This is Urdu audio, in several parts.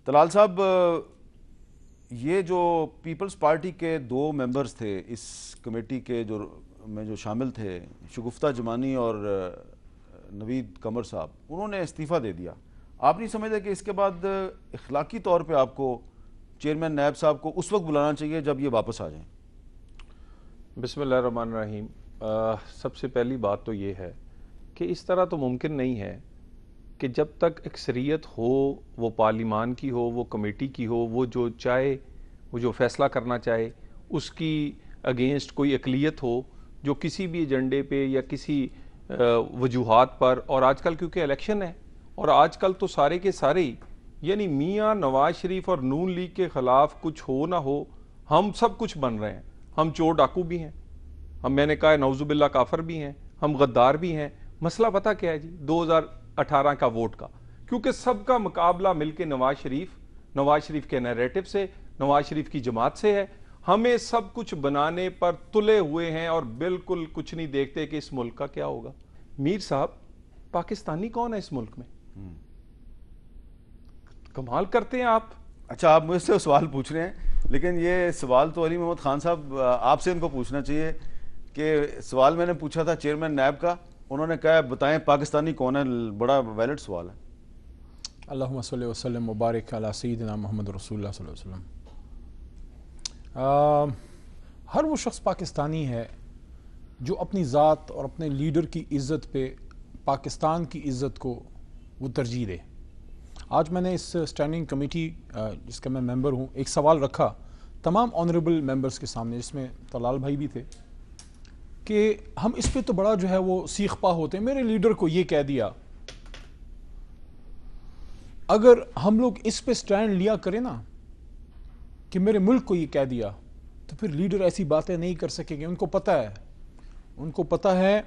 طلال صاحب، یہ جو پیپلز پارٹی کے 2 ممبرز تھے اس کمیٹی کے جو شامل تھے، شگفتہ جمانی اور نوید قمر صاحب، انہوں نے استعفیٰ دے دیا. آپ نہیں سمجھتے کہ اس کے بعد اخلاقی طور پہ آپ کو چیئرمین نیب صاحب کو اس وقت بلانا چاہیے جب یہ واپس آ جائیں؟ بسم اللہ الرحمن الرحیم. سب سے پہلی بات تو یہ ہے کہ اس طرح تو ممکن نہیں ہے کہ جب تک اکثریت ہو، وہ پارلیمان کی ہو، وہ کمیٹی کی ہو، وہ جو چاہے، وہ جو فیصلہ کرنا چاہے، اس کی اگینسٹ کوئی اقلیت ہو جو کسی بھی ایجنڈے پہ یا کسی وجوہات پر. اور آج کل کیونکہ الیکشن ہے اور آج کل تو سارے کے سارے ہی، یعنی میاں نواز شریف اور نون لیگ کے خلاف کچھ ہو نہ ہو، ہم سب کچھ بن رہے ہیں. ہم چور ڈاکو بھی ہیں، میں نے کہا نعوذ باللہ کافر بھی ہیں، ہم غدار بھی ہیں. مسئلہ پتہ کیا ہے جی؟ 2018 کا ووٹ کا، کیونکہ سب کا مقابلہ مل کے نواز شریف کے نیریٹو سے، نواز شریف کی جماعت سے ہے. ہمیں سب کچھ بنانے پر تلے ہوئے ہیں اور بالکل کچھ نہیں دیکھتے کہ اس ملک کا کیا ہوگا. میر صاحب، پاکستانی کون ہے اس ملک میں؟ کمال کرتے ہیں آپ. اچھا، آپ مجھ سے سوال پوچھ رہے ہیں، لیکن یہ سوال تو علی محمد خان صاحب آپ سے ان کو پوچھنا چاہیے کہ سوال میں نے پوچھا تھا چیئرمین نیب کا، انہوں نے کہا بتائیں پاکستانی کون ہے. بڑا ویلڈ سوال ہے. اللہم صلی وسلم مبارک علی سیدنا محمد رسول اللہ صلی اللہ علیہ وسلم. ہر وہ شخص پاکستانی ہے جو اپنی ذات اور اپنے لیڈر کی عزت پہ پاکستان کی عزت کو وہ ترجیح دے. آج میں نے اس اسٹینڈنگ کمیٹی جس کا میں ممبر ہوں ایک سوال رکھا تمام آنریبل ممبرز کے سامنے، جس میں طلال بھائی بھی تھے، کہ ہم اس پہ تو بڑا جو ہے وہ سیخ پا ہوتے ہیں. میرے لیڈر کو یہ کہہ دیا، اگر ہم لوگ اس پہ سٹینڈ لیا کریں نا کہ میرے ملک کو یہ کہہ دیا، تو پھر لیڈر ایسی باتیں نہیں کر سکیں گے. ان کو پتہ ہے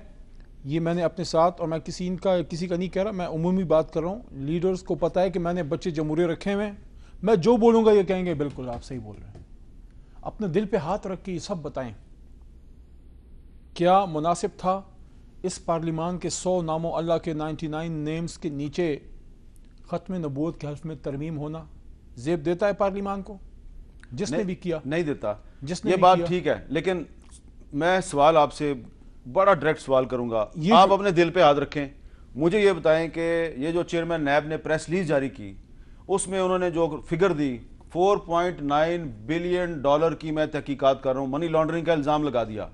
یہ میں نے اپنے ساتھ، اور میں کسی کا نہیں کہہ رہا، میں عمومی بات کر رہا ہوں. لیڈرز کو پتہ ہے کہ میں نے بچے جمہوریہ رکھے ہوئے ہیں، میں جو بولوں گا یہ کہیں گے بالکل آپ صحیح بول رہے ہیں. اپنے دل پہ ہاتھ رکھ کے یہ سب بتائیں، کیا مناسب تھا اس پارلیمان کے 100 ناموں اللہ کے 99 نیمز کے نیچے ختم نبوت کے حلف میں ترمیم ہونا زیب دیتا ہے پارلیمان کو؟ جس نے بھی کیا نہیں دیتا. جس نے یہ بھی بات کیا. ٹھیک ہے، لیکن میں سوال آپ سے بڑا ڈائریکٹ سوال کروں گا. آپ اپنے دل پہ ہاتھ رکھیں، مجھے یہ بتائیں کہ یہ جو چیئرمین نیب نے پریس ریلیز جاری کی، اس میں انہوں نے جو فگر دی 4.9 بلین ڈالر کی، میں تحقیقات کر رہا ہوں، منی لانڈرنگ کا الزام لگا دیا.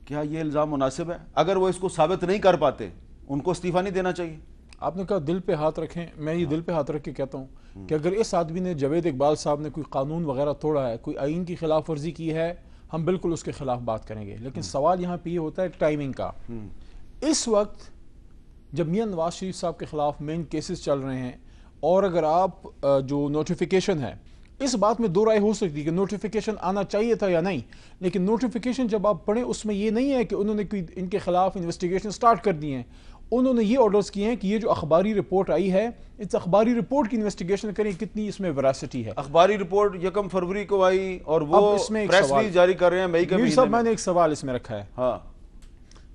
کیا یہ الزام مناسب ہے؟ اگر وہ اس کو ثابت نہیں کر پاتے ان کو استعفیٰ نہیں دینا چاہیے؟ آپ نے کہا دل پہ ہاتھ رکھیں، میں یہ دل پہ ہاتھ رکھ کے کہتا ہوں کہ اگر اس آدمی نے، جاوید اقبال صاحب نے، کوئی قانون وغیرہ توڑا ہے، کوئی آئین کی خلاف ورزی کی ہے، ہم بالکل اس کے خلاف بات کریں گے. لیکن سوال یہاں پہ یہ ہوتا ہے ٹائمنگ کا. اس وقت جب میاں نواز شریف صاحب کے خلاف مین کیسز چل رہے ہیں، اور اگر آپ جو نوٹیفیکیشن ہے، اس بات میں دو رائے ہو سکتی ہے کہ نوٹیفیکیشن آنا چاہیے تھا یا نہیں، لیکن نوٹیفیکیشن جب آپ پڑھیں اس میں یہ نہیں ہے کہ انہوں نے کوئی ان کے خلاف انویسٹیگیشن سٹارٹ کر دی ہیں. انہوں نے یہ آرڈرز کیے ہیں کہ یہ جو اخباری رپورٹ آئی ہے، اس اخباری رپورٹ کی انویسٹیگیشن کریں کتنی اس میں ویراسٹی ہے. اخباری رپورٹ 1 فروری کو آئی اور وہ پریس ریلیز جاری کر رہے ہیں مئی کے مہینے صاحب میں نے ایک سوال اس میں رکھا ہے. ہاں،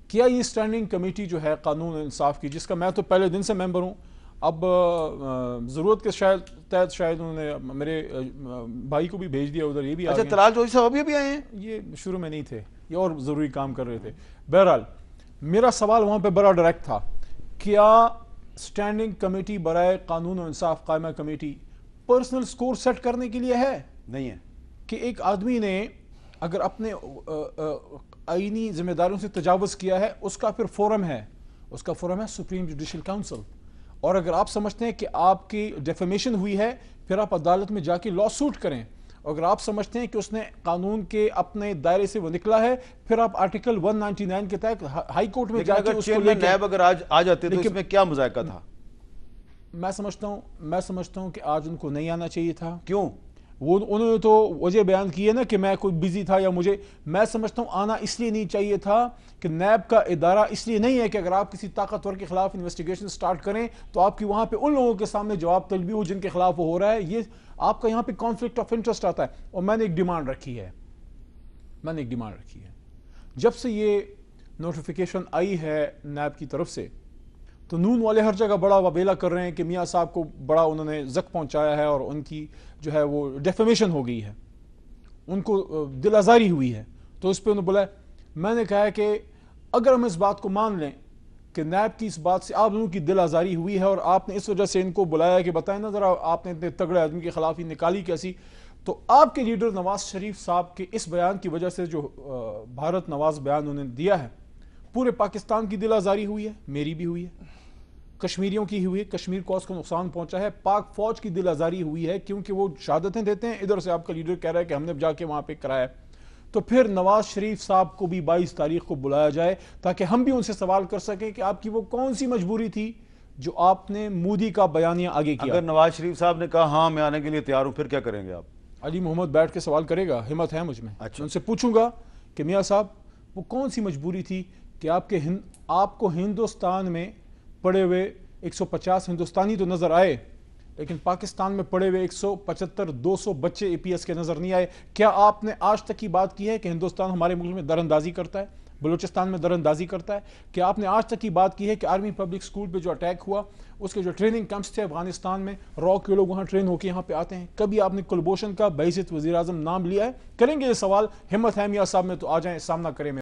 کیا یہ اسٹینڈنگ کمیٹی جو ہے قانون انصاف کی، جس کا میں تو پہلے دن سے ممبر ہوں، اب ضرورت کے تحت شاید انہوں نے میرے بھائی کو بھی بھیج دیا ادھر، یہ بھی اچھا طلال چودھری صاحب ابھی آئے ہیں؟ یہ شروع میں نہیں تھے، یہ اور ضروری کام کر رہے تھے. بہرحال میرا سوال وہاں پہ بڑا ڈائریکٹ تھا، کیا اسٹینڈنگ کمیٹی برائے قانون و انصاف قائمہ کمیٹی پرسنل سکور سیٹ کرنے کے لیے ہے؟ نہیں ہے. کہ ایک آدمی نے اگر اپنے آئینی ذمہ داریوں سے تجاوز کیا ہے، اس کا پھر فورم ہے، اس کا فورم ہے سپریم جوڈیشل کاؤنسل. اور اگر آپ سمجھتے ہیں کہ آپ کی ڈیفیمیشن ہوئی ہے، پھر آپ عدالت میں جا کے لا سوٹ کریں. اگر آپ سمجھتے ہیں کہ اس نے قانون کے اپنے دائرے سے وہ نکلا ہے، پھر آپ آرٹیکل 199 کے تحت ہائی کورٹ میں جا کے اس کو لے کے، نیب اگر آج آ جاتے تو اس میں کیا مذائقہ تھا؟ میں سمجھتا ہوں کہ آج ان کو نہیں آنا چاہیے تھا. کیوں؟ انہوں نے تو وجہ بیان کی ہے نا کہ میں کوئی بزی تھا یا میں سمجھتا ہوں آنا اس لیے نہیں چاہیے تھا کہ نیب کا ادارہ اس لیے نہیں ہے کہ اگر آپ کسی طاقتور کے خلاف انویسٹیگیشن سٹارٹ کریں تو آپ کی وہاں پہ ان لوگوں کے سامنے جواب طلبی ہو جن کے خلاف وہ ہو رہا ہے. یہ آپ کا یہاں پہ کانفلکٹ آف انٹرسٹ آتا ہے. اور میں نے ایک ڈیمانڈ رکھی ہے، جب سے یہ نوٹیفیکیشن آئی ہے نیب کی طرف سے، تو نون والے ہر جگہ بڑا وبیلا کر رہے ہیں کہ میاں صاحب کو بڑا انہوں نے زخم پہنچایا ہے اور ان کی جو ہے وہ ڈیفیمیشن ہو گئی ہے، ان کو دل آزاری ہوئی ہے. تو اس پہ انہوں نے بولا میں نے کہا ہے کہ اگر ہم اس بات کو مان لیں کہ نیب کی اس بات سے آپ لوگوں کی دل آزاری ہوئی ہے اور آپ نے اس وجہ سے ان کو بلایا کہ بتائیں نا ذرا آپ نے اتنے تگڑے آدمی کے خلاف ہی نکالی کیسی، تو آپ کے لیڈر نواز شریف صاحب کے اس بیان کی وجہ سے جو بھارت نواز بیان انہوں نے دیا ہے، پورے پاکستان کی دل آزاری ہوئی ہے، میری بھی ہوئی ہے، کشمیریوں کی ہوئی ہے، کشمیر کو اس کو نقصان پہنچا ہے، پاک فوج کی دل آزاری ہوئی ہے کیونکہ وہ شہادتیں دیتے ہیں، ادھر سے آپ کا لیڈر کہہ رہا ہے کہ ہم نے جا کے وہاں پہ کرایا. تو پھر نواز شریف صاحب کو بھی 22 تاریخ کو بلایا جائے تاکہ ہم بھی ان سے سوال کر سکیں کہ آپ کی وہ کون سی مجبوری تھی جو آپ نے مودی کا بیانیہ آگے کیا. اگر نواز شریف صاحب نے کہا ہاں میں آنے کے لیے تیار ہوں، پھر کیا کریں گے آپ؟ علی محمد بیٹھ کے سوال کرے گا، ہمت ہے مجھ میں. اچھا. ان سے پوچھوں گا کہ میاں صاحب وہ کون سی مجبوری تھی کہ آپ کو ہندوستان میں پڑے ہوئے 150 ہندوستانی تو نظر آئے لیکن پاکستان میں پڑے ہوئے 175-200 بچے اے پی ایس کے نظر نہیں آئے. کیا آپ نے آج تک کی بات کی ہے کہ ہندوستان ہمارے ملک میں دراندازی کرتا ہے، بلوچستان میں دراندازی کرتا ہے؟ کیا آپ نے آج تک کی بات کی ہے کہ آرمی پبلک سکول پہ جو اٹیک ہوا اس کے جو ٹریننگ کیمپس تھے افغانستان میں، رو کے لوگ وہاں ٹرین ہو کے یہاں پہ آتے ہیں؟ کبھی آپ نے کلبھوشن کا بعزت وزیر اعظم نام لیا ہے؟ کریں گے یہ سوال، ہمت ہے میاں صاحب میں تو آ جائیں سامنا کریں.